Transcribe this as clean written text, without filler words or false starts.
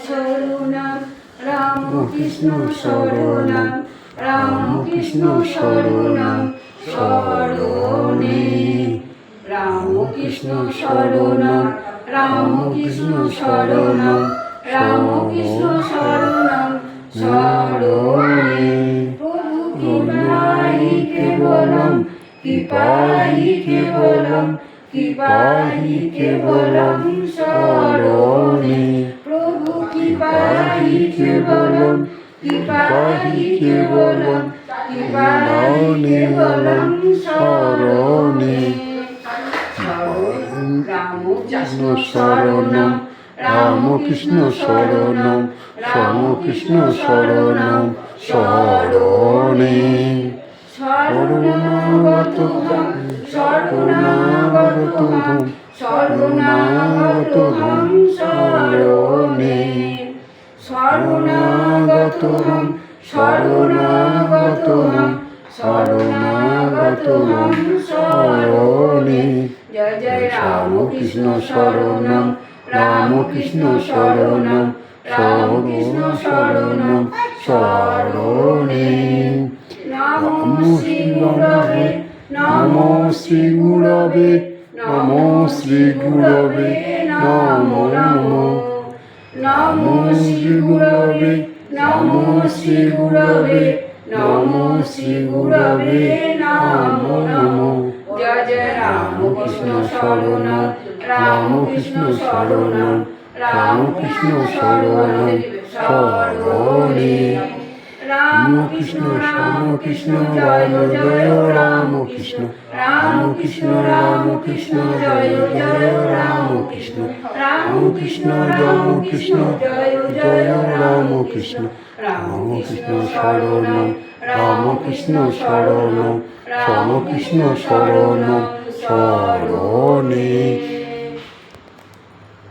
শরণম Ramakrishna শরণম Ramakrishna শরণম শরণে Ramakrishna শরণম Ramakrishna শরণম Ramakrishna শরণম শরণে Prabhu কৃপাহি কেবলম কৃপাহি কেবলম কৃপাহি কেবলম শরণে Prabhu কৃপাহি কেবলম কৃপাহি কেবলম কৃপাহি কেবলম শরণে Ramakrishna শরণম Ramakrishna শরণম Ramakrishna শরণম শরণে শরণাগতহম শরণাগতহম শরণাগতহম শরণে শরণাগতহম শরণাগতহম শরণাগতহম শরণে Joy Joy Ramakrishna শরণম Ramakrishna শরণম Ramakrishna শরণম শরণে Namo Shri গুরবে Namo Shri গুরবে Namo Shri গুরবে Namo Namo Namo Shri গুরবে Namo Shri গুরবে Namo Shri গুরবে Namo Namo Joy Joy Ramakrishna শরণম Ramakrishna শরণম Ramakrishna শরণম শরণে Ramakrishna Ramakrishna Joy Joy Ramakrishna Ramakrishna Ramakrishna Joy Joy Ramakrishna Ramakrishna Ramakrishna Joy Joy Ramakrishna Ramakrishna শরণম Ramakrishna শরণম Ramakrishna শরণম